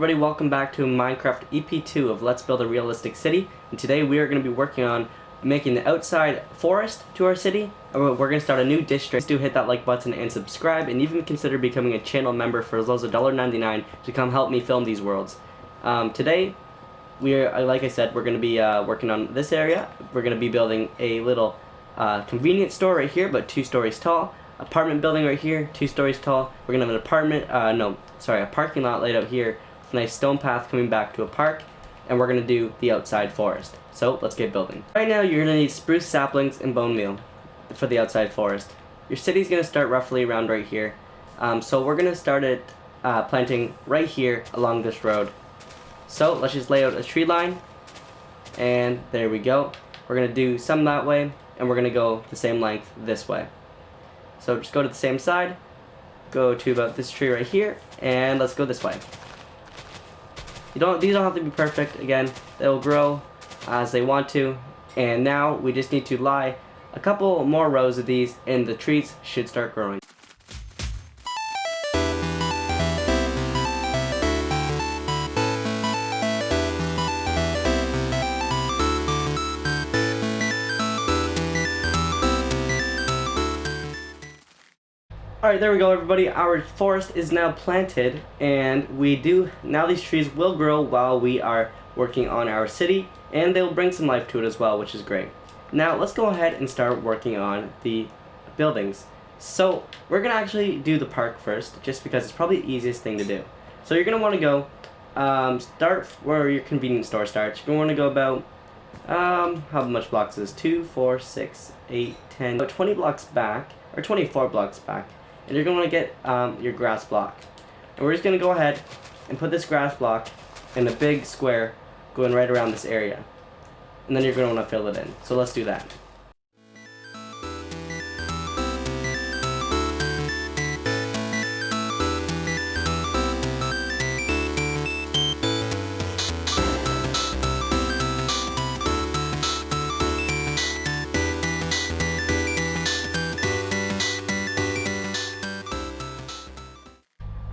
everybody, welcome back to Minecraft EP2 of Let's Build a Realistic City. And today we are going to be working on making the outside forest to our city. We're going to start a new district. Please do hit that like button and subscribe, and even consider becoming a channel member for as low as $1.99 to come help me film these worlds. Today, like I said, we're going to be working on this area. We're going to be building a little convenience store right here, but 2 stories tall. Apartment building right here, 2 stories tall. We're gonna have an a parking lot laid out here with a nice stone path coming back to a park, and we're gonna do the outside forest. So let's get building. Right now you're gonna need spruce saplings and bone meal for the outside forest. Your city's gonna start roughly around right here. So we're gonna start it planting right here along this road. So let's just lay out a tree line, and there we go. We're gonna do some that way, and we're gonna go the same length this way. So just go to the same side, go to about this tree right here, and let's go this way. These don't have to be perfect. Again, they'll grow as they want to. And now we just need to lie a couple more rows of these, and the trees should start growing. Alright, there we go everybody, our forest is now planted, and now these trees will grow while we are working on our city, and they'll bring some life to it as well, which is great. Now let's go ahead and start working on the buildings. So we're going to actually do the park first, just because it's probably the easiest thing to do. So you're going to want to go, start where your convenience store starts. You're going to want to go about, how much blocks is this? 2, 4, 6, 8, 10, about 20 blocks back, or 24 blocks back. And you're going to get your grass block. And we're just going to go ahead and put this grass block in a big square going right around this area. And then you're going to want to fill it in. So let's do that.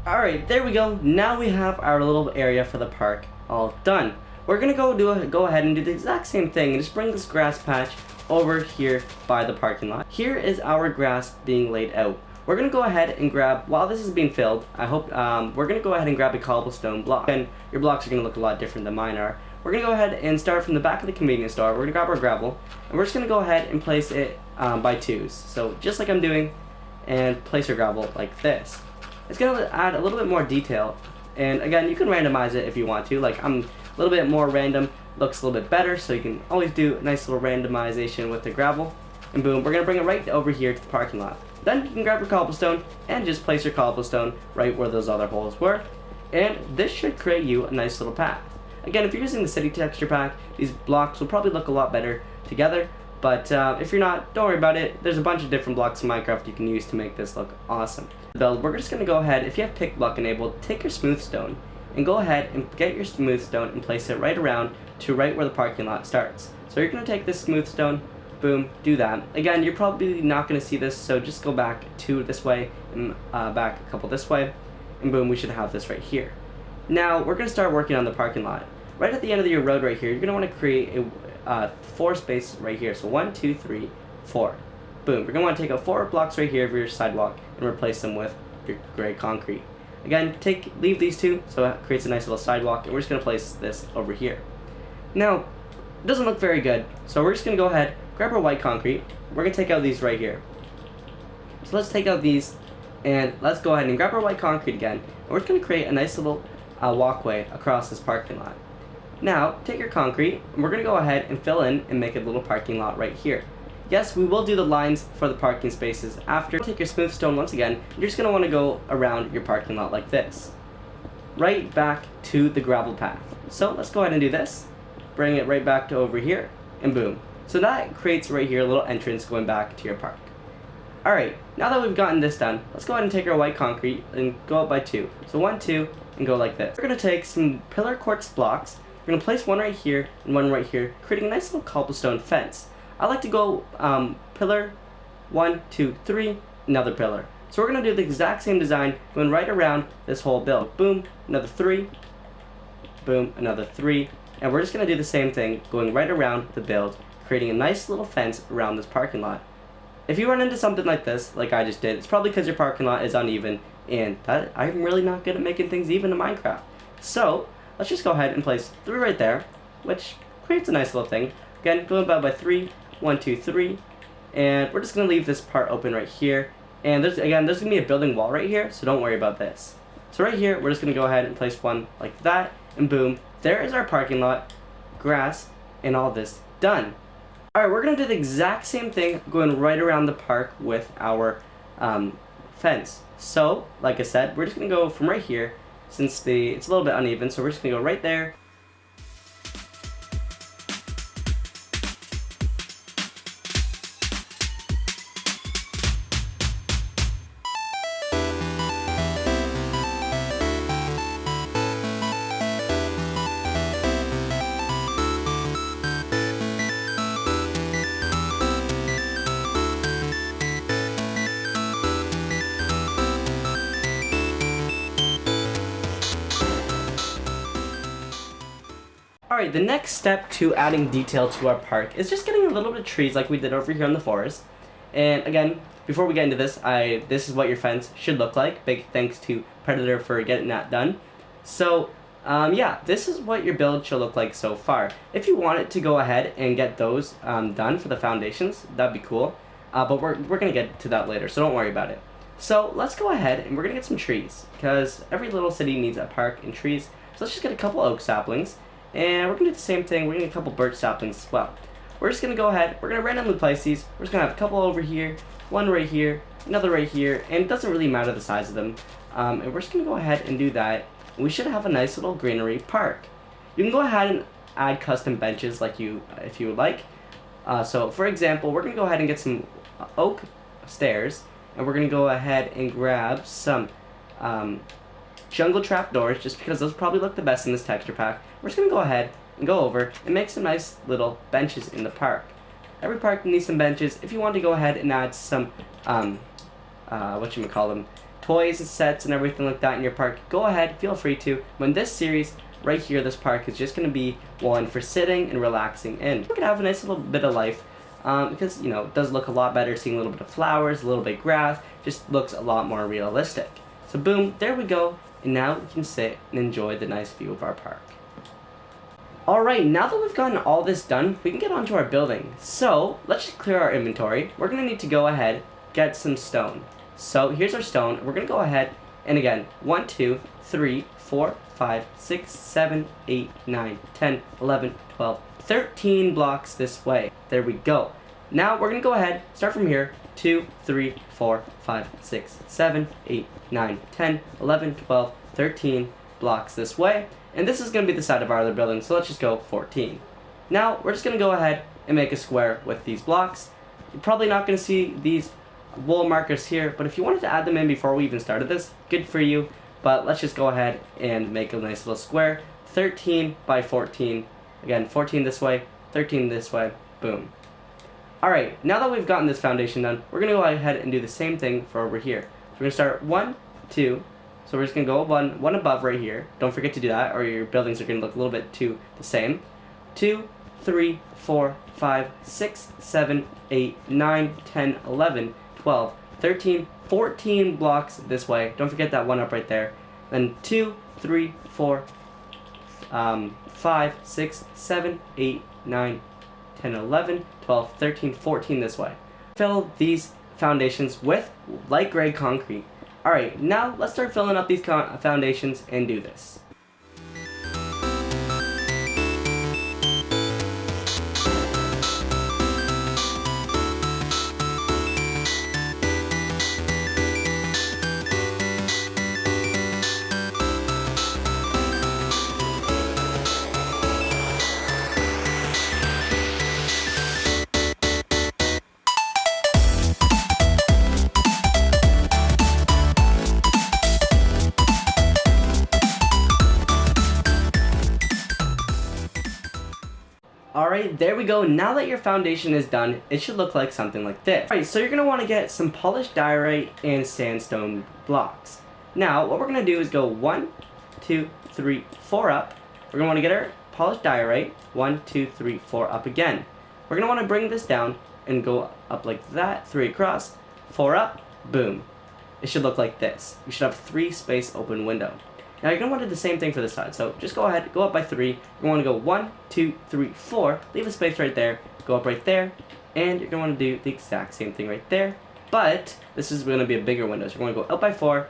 Alright, there we go. Now we have our little area for the park all done. We're gonna go ahead and do the exact same thing and just bring this grass patch over here by the parking lot. Here is our grass being laid out. We're gonna go ahead and grab, while this is being filled, we're gonna go ahead and grab a cobblestone block. And your blocks are gonna look a lot different than mine are. We're gonna go ahead and start from the back of the convenience store. We're gonna grab our gravel, and we're just gonna go ahead and place it by 2s. So just like I'm doing, and place your gravel like this. It's going to add a little bit more detail, and again, you can randomize it if you want to. Like, I'm a little bit more random, looks a little bit better, so you can always do a nice little randomization with the gravel. And boom, we're going to bring it right over here to the parking lot. Then you can grab your cobblestone and just place your cobblestone right where those other holes were, and this should create you a nice little path. Again, if you're using the city texture pack, these blocks will probably look a lot better together, but if you're not, don't worry about it. There's a bunch of different blocks in Minecraft you can use to make this look awesome. We're just going to go ahead, if you have pick block enabled, take your smooth stone and go ahead and get your smooth stone and place it right around to right where the parking lot starts. So you're going to take this smooth stone, boom, do that. Again, you're probably not going to see this, so just go back 2 this way and back a couple this way, and boom, we should have this right here. Now we're going to start working on the parking lot. Right at the end of your road right here, you're going to want to create a 4 space right here. So 1, 2, 3, 4. Boom. We're going to want to take out 4 blocks right here of your sidewalk and replace them with your gray concrete. Again, leave these 2 so it creates a nice little sidewalk, and we're just going to place this over here. Now, it doesn't look very good, so we're just going to go ahead, grab our white concrete. We're going to take out these right here. So let's take out these, and let's go ahead and grab our white concrete again, and we're just going to create a nice little walkway across this parking lot. Now, take your concrete, and we're going to go ahead and fill in and make a little parking lot right here. Yes, we will do the lines for the parking spaces after. Take your smooth stone once again, you're just going to want to go around your parking lot like this. Right back to the gravel path. So let's go ahead and do this. Bring it right back to over here, and boom. So that creates right here a little entrance going back to your park. Alright, now that we've gotten this done, let's go ahead and take our white concrete and go up by 2. So 1, 2, and go like this. We're going to take some pillar quartz blocks. We're going to place one right here and one right here, creating a nice little cobblestone fence. I like to go pillar, 1, 2, 3, another pillar. So we're going to do the exact same design going right around this whole build. Boom, another 3, boom, another 3. And we're just going to do the same thing, going right around the build, creating a nice little fence around this parking lot. If you run into something like this, like I just did, it's probably because your parking lot is uneven, and I'm really not good at making things even in Minecraft. So, let's just go ahead and place 3 right there, which creates a nice little thing. Again, going about by 3, 1, 2, 3, and we're just going to leave this part open right here. And there's going to be a building wall right here, so don't worry about this. So right here, we're just going to go ahead and place one like that, and boom, there is our parking lot, grass, and all this done. Alright, we're going to do the exact same thing going right around the park with our fence. So, like I said, we're just going to go from right here, since it's a little bit uneven, so we're just going to go right there. Alright, the next step to adding detail to our park is just getting a little bit of trees like we did over here in the forest. And again, before we get into this, this is what your fence should look like. Big thanks to Predator for getting that done. So, yeah, this is what your build should look like so far. If you wanted to go ahead and get those done for the foundations, that'd be cool. But we're going to get to that later, so don't worry about it. So, let's go ahead and we're going to get some trees, because every little city needs a park and trees. So let's just get a couple oak saplings. And we're going to do the same thing, we're going to get a couple birch saplings as well. We're just going to go ahead, we're going to randomly place these. We're just going to have a couple over here, one right here, another right here, and it doesn't really matter the size of them. And we're just going to go ahead and do that. And we should have a nice little greenery park. You can go ahead and add custom benches like if you would like. So for example, we're going to go ahead and get some oak stairs, and we're going to go ahead and grab some jungle trapdoors, just because those probably look the best in this texture pack. We're just going to go ahead and go over and make some nice little benches in the park. Every park needs some benches. If you want to go ahead and add some, toys and sets and everything like that in your park, go ahead, feel free to. When this series, right here, this park is just going to be one for sitting and relaxing in. You can have a nice little bit of life, because, you know, it does look a lot better seeing a little bit of flowers, a little bit of grass, just looks a lot more realistic. So boom, there we go. And now we can sit and enjoy the nice view of our park. Alright, now that we've gotten all this done, we can get onto our building. So, let's just clear our inventory. We're going to need to go ahead, get some stone. So, here's our stone. We're going to go ahead, and again, 1, 2, 3, 4, 5, 6, 7, 8, 9, 10, 11, 12, 13 blocks this way. There we go. Now, we're going to go ahead, start from here, 2, 3, 4, 5, 6, 7, 8, 9, 10, 11, 12, 13 blocks this way. And this is going to be the side of our other building, so let's just go 14. Now, we're just going to go ahead and make a square with these blocks. You're probably not going to see these wool markers here, but if you wanted to add them in before we even started this, good for you. But let's just go ahead and make a nice little square. 13 by 14. Again, 14 this way, 13 this way, boom. Alright, now that we've gotten this foundation done, we're going to go ahead and do the same thing for over here. So we're going to start 1, 2, so we're just going to go one above right here. Don't forget to do that, or your buildings are going to look a little bit too the same. 2, 3, 4, 5, 6, 7, 8, 9, 10, 11, 12, 13, 14 blocks this way. Don't forget that one up right there. Then 2, 3, 4, 5, 6, 7, 8, 9, 10, 11, 12, 13, 14 this way. Fill these foundations with light gray concrete. Alright, now let's start filling up these foundations and do this. Alright, there we go. Now that your foundation is done, it should look like something like this. Alright, so you're going to want to get some polished diorite and sandstone blocks. Now, what we're going to do is go 1, 2, 3, 4 up, we're going to want to get our polished diorite. 1, 2, 3, 4 up again. We're going to want to bring this down and go up like that. 3 across, 4 up, boom. It should look like this. You should have 3 space open window. Now you're going to want to do the same thing for this side. So just go ahead, go up by 3. You're going to want to go 1, 2, 3, 4. Leave a space right there. Go up right there. And you're going to want to do the exact same thing right there. But this is going to be a bigger window. So you're going to go up by 4,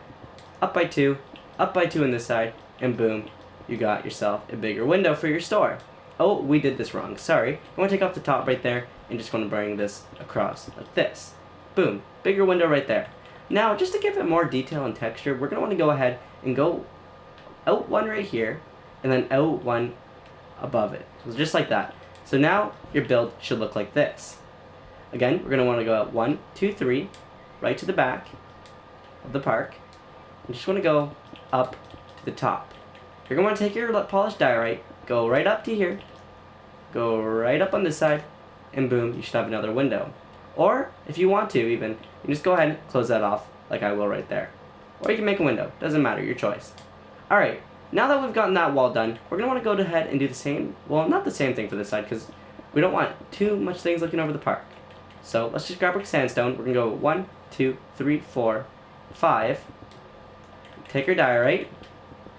up by 2, up by 2 on this side, and boom, you got yourself a bigger window for your store. Oh, we did this wrong. Sorry. I'm going to take off the top right there and just going to bring this across like this. Boom. Bigger window right there. Now, just to give it more detail and texture, we're going to want to go ahead and go out 1 right here, and then out 1 above it. So just like that. So now your build should look like this. Again, we're going to want to go out 1, 2, 3, right to the back of the park. You just want to go up to the top. You're going to want to take your polished diorite, go right up to here, go right up on this side, and boom, you should have another window. Or, if you want to even, you just go ahead and close that off like I will right there. Or you can make a window. Doesn't matter, your choice. Alright, now that we've gotten that wall done, we're going to want to go ahead and do the same, well, not the same thing for this side, because we don't want too much things looking over the park. So, let's just grab our sandstone. We're going to go 1, 2, 3, 4, 5. Take our diorite.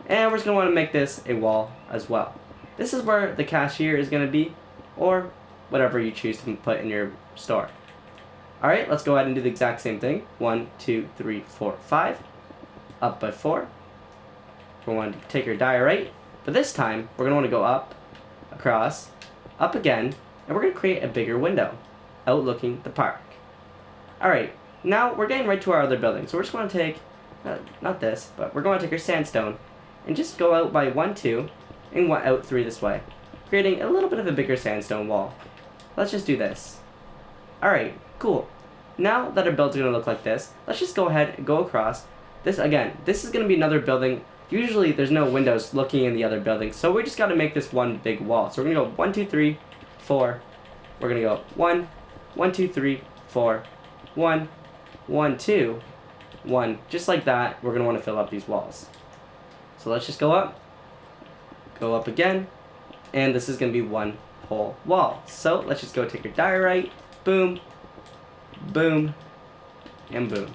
And we're just going to want to make this a wall as well. This is where the cashier is going to be, or whatever you choose to put in your store. Alright, let's go ahead and do the exact same thing. 1, 2, 3, 4, 5. Up by 4. We're going to take our diorite, but this time we're going to want to go up, across, up again, and we're going to create a bigger window, outlooking the park. Alright, now we're getting right to our other building, so we're just going to take, not this, but we're going to take our sandstone, and just go out by 1, 2, and out 3 this way, creating a little bit of a bigger sandstone wall. Let's just do this. Alright, cool. Now that our build's going to look like this, let's just go ahead and go across. This, again, this is going to be another building. Usually there's no windows looking in the other building, so we just got to make this one big wall. So we're going to go 1, 2, 3, 4. We're going to go 1, 1, 2, 3, 4, 1, 1, 2, 1. Just like that, we're going to want to fill up these walls. So let's just go up again, and this is going to be one whole wall. So let's just go take your diorite, boom, boom, and boom.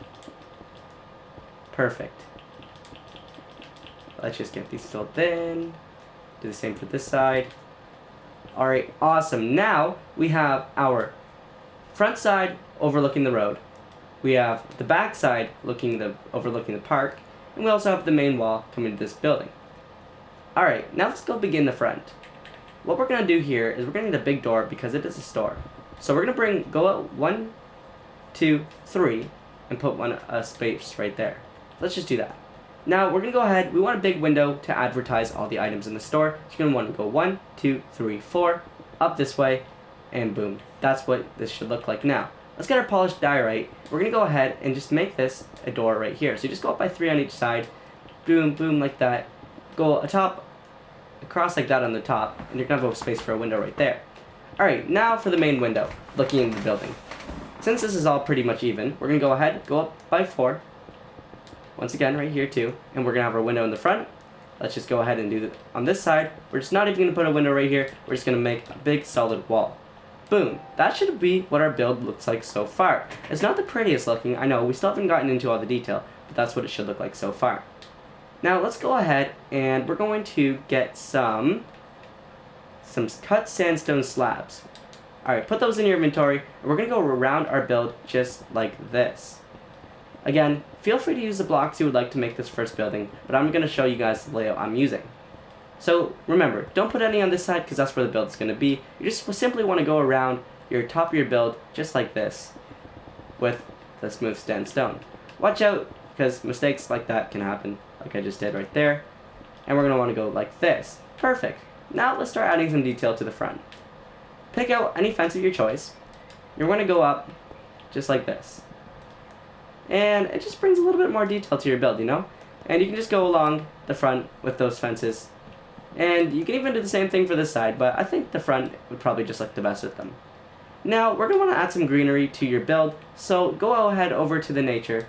Perfect. Let's just get these filled in. Do the same for this side. Alright, awesome. Now we have our front side overlooking the road. We have the back side overlooking the park. And we also have the main wall coming to this building. Alright, now let's go begin the front. What we're going to do here is we're going to need a big door because it is a store. So we're going to go out 1, 2, 3, and put a space right there. Let's just do that. Now we're going to go ahead, we want a big window to advertise all the items in the store. So you're going to want to go 1, 2, 3, 4, up this way, and boom. That's what this should look like now. Let's get our polished diorite. We're going to go ahead and just make this a door right here. So you just go up by 3 on each side, boom, boom, like that. Go across like that on the top, and you're going to have a space for a window right there. Alright, now for the main window, looking into the building. Since this is all pretty much even, we're going to go ahead, go up by 4. Once again, right here too, and we're going to have our window in the front. Let's just go ahead and do on this side. We're just not even going to put a window right here. We're just going to make a big solid wall. Boom. That should be what our build looks like so far. It's not the prettiest looking, I know, we still haven't gotten into all the detail, but that's what it should look like so far. Now let's go ahead and we're going to get some cut sandstone slabs. Alright, put those in your inventory, and we're going to go around our build just like this. Again, feel free to use the blocks you would like to make this first building, but I'm going to show you guys the layout I'm using. So remember, don't put any on this side because that's where the build is going to be. You just simply want to go around your top of your build just like this with the smooth sandstone. Watch out because mistakes like that can happen, like I just did right there. And we're going to want to go like this. Perfect. Now let's start adding some detail to the front. Pick out any fence of your choice. You're going to go up just like this. And it just brings a little bit more detail to your build, you know? And you can just go along the front with those fences. And you can even do the same thing for this side, but I think the front would probably just look the best with them. Now, we're going to want to add some greenery to your build, so go ahead over to the nature.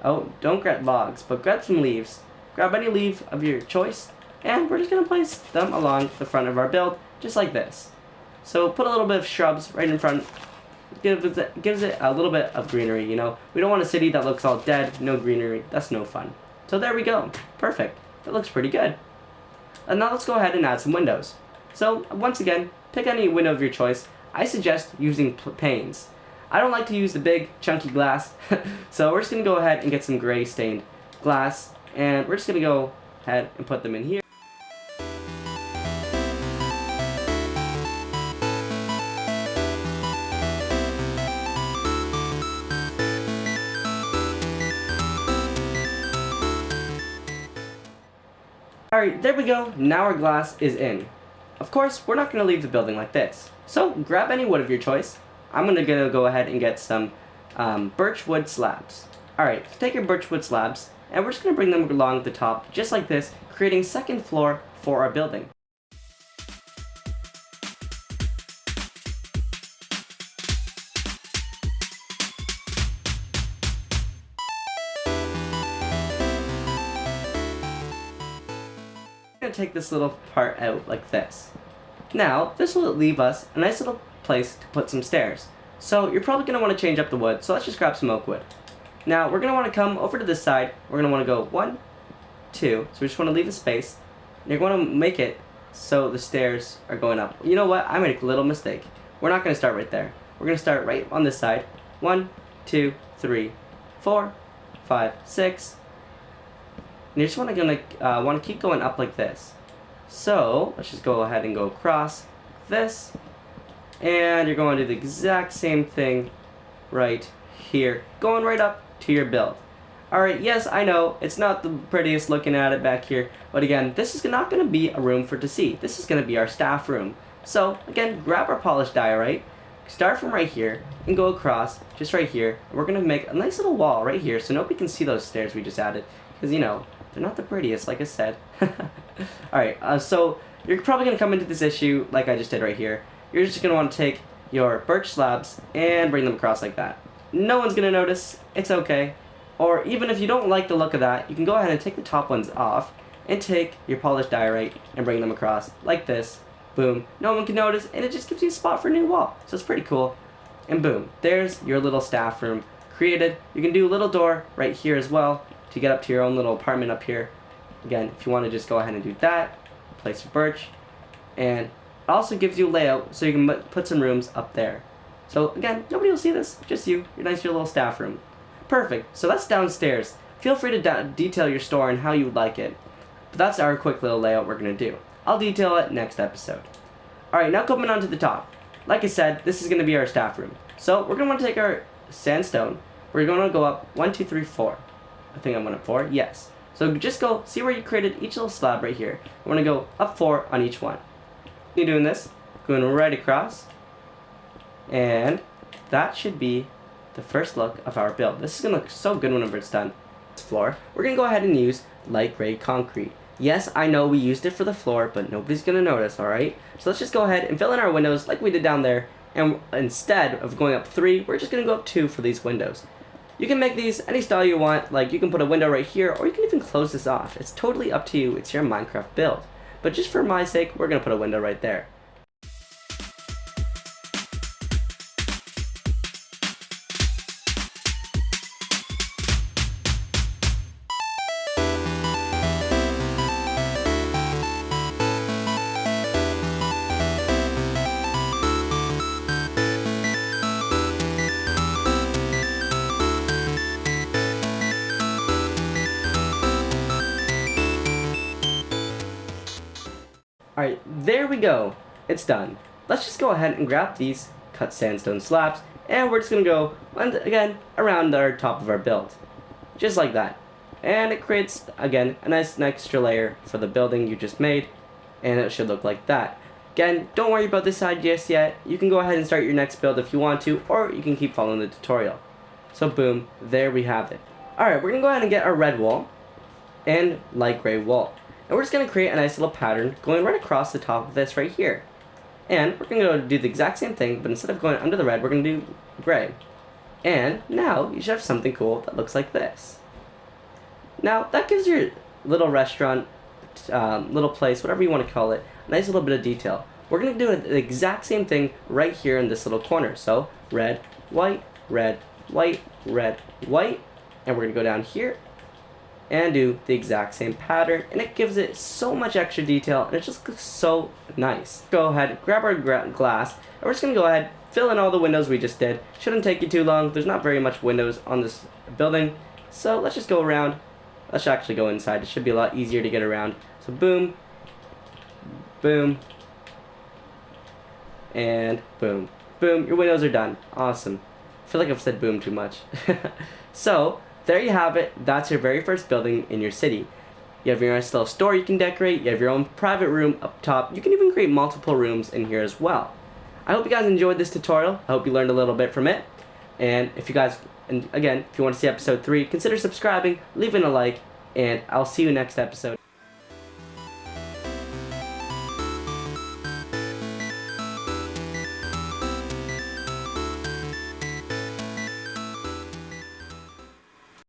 Oh, don't grab logs, but grab some leaves. Grab any leaf of your choice, and we're just going to place them along the front of our build, just like this. So put a little bit of shrubs right in front, gives it a little bit of greenery, you know. We don't want a city that looks all dead, no greenery, that's no fun. So there we go, perfect, that looks pretty good. And now let's go ahead and add some windows. So once again, pick any window of your choice. I suggest using panes. I don't like to use the big chunky glass, so we're just going to go ahead and get some gray stained glass, and we're just going to go ahead and put them in here. Alright, there we go, now our glass is in. Of course, we're not going to leave the building like this, so grab any wood of your choice. I'm going to go ahead and get some birch wood slabs. Alright, take your birch wood slabs, and we're just going to bring them along the top, just like this, creating second floor for our building. I'm going to take this little part out like this. Now, this will leave us a nice little place to put some stairs. So you're probably going to want to change up the wood, so let's just grab some oak wood. Now we're going to want to come over to this side, we're going to want to go 1, 2, so we just want to leave a space, and you're going to make it so the stairs are going up. You know what, I made a little mistake. We're not going to start right there. We're going to start right on this side. 1, 2, 3, 4, 5, 6, and you're just want to keep going up like this. So let's just go ahead and go across this, and you're going to do the exact same thing right here, going right up to your build. Alright, yes, I know it's not the prettiest looking at it back here, but again, this is not going to be a room for to see. This is going to be our staff room. So again, grab our polished diorite, start from right here and go across just right here, and we're going to make a nice little wall right here so nobody can see those stairs we just added, because you know they're not the prettiest, like I said. Alright, so you're probably going to come into this issue like I just did right here. You're just going to want to take your birch slabs and bring them across like that. No one's going to notice, it's okay. Or even if you don't like the look of that, you can go ahead and take the top ones off and take your polished diorite and bring them across like this. Boom. No one can notice, and it just gives you a spot for a new wall. So it's pretty cool. And boom, there's your little staff room created. You can do a little door right here as well to get up to your own little apartment up here. Again, if you want to just go ahead and do that, place your birch, and it also gives you a layout so you can put some rooms up there. So again, nobody will see this, just you, your nice little staff room. Perfect, so that's downstairs. Feel free to detail your store and how you would like it. But that's our quick little layout we're going to do. I'll detail it next episode. Alright, now coming on to the top. Like I said, this is going to be our staff room. So we're going to want to take our sandstone. We're going to go up 1, 2, 3, 4. I think I went up 4, yes. So just go, see where you created each little slab right here. We're going to go up 4 on each one. You're doing this, going right across. And that should be the first look of our build. This is going to look so good whenever it's done. This floor, we're going to go ahead and use light gray concrete. Yes, I know we used it for the floor, but nobody's going to notice, alright? So let's just go ahead and fill in our windows like we did down there. And instead of going up 3, we're just going to go up 2 for these windows. You can make these any style you want, like you can put a window right here, or you can even close this off. It's totally up to you, it's your Minecraft build. But just for my sake, we're going to put a window right there. Alright, there we go. It's done. Let's just go ahead and grab these cut sandstone slabs, and we're just going to go, again, around our top of our build. Just like that. And it creates, again, a nice extra layer for the building you just made, and it should look like that. Again, don't worry about this side just yet. You can go ahead and start your next build if you want to, or you can keep following the tutorial. So boom, there we have it. Alright, we're going to go ahead and get our red wall and light gray wall. And we're just going to create a nice little pattern going right across the top of this right here. And we're going to go do the exact same thing, but instead of going under the red, we're going to do gray. And now you should have something cool that looks like this. Now that gives your little restaurant little place, whatever you want to call it, a nice little bit of detail. We're going to do the exact same thing right here in this little corner. So red, white, red, white, red, white, and we're going to go down here and do the exact same pattern, and it gives it so much extra detail, and it just looks so nice. Go ahead, grab our glass, and we're just going to go ahead, fill in all the windows we just did. Shouldn't take you too long. There's not very much windows on this building, so let's just go around. Let's actually go inside. It should be a lot easier to get around. So boom, boom, and boom. Boom, your windows are done. Awesome. I feel like I've said boom too much. So, there you have it. That's your very first building in your city. You have your own little store you can decorate. You have your own private room up top. You can even create multiple rooms in here as well. I hope you guys enjoyed this tutorial. I hope you learned a little bit from it. And if you guys, and again, if you want to see episode 3, consider subscribing, leaving a like, and I'll see you next episode.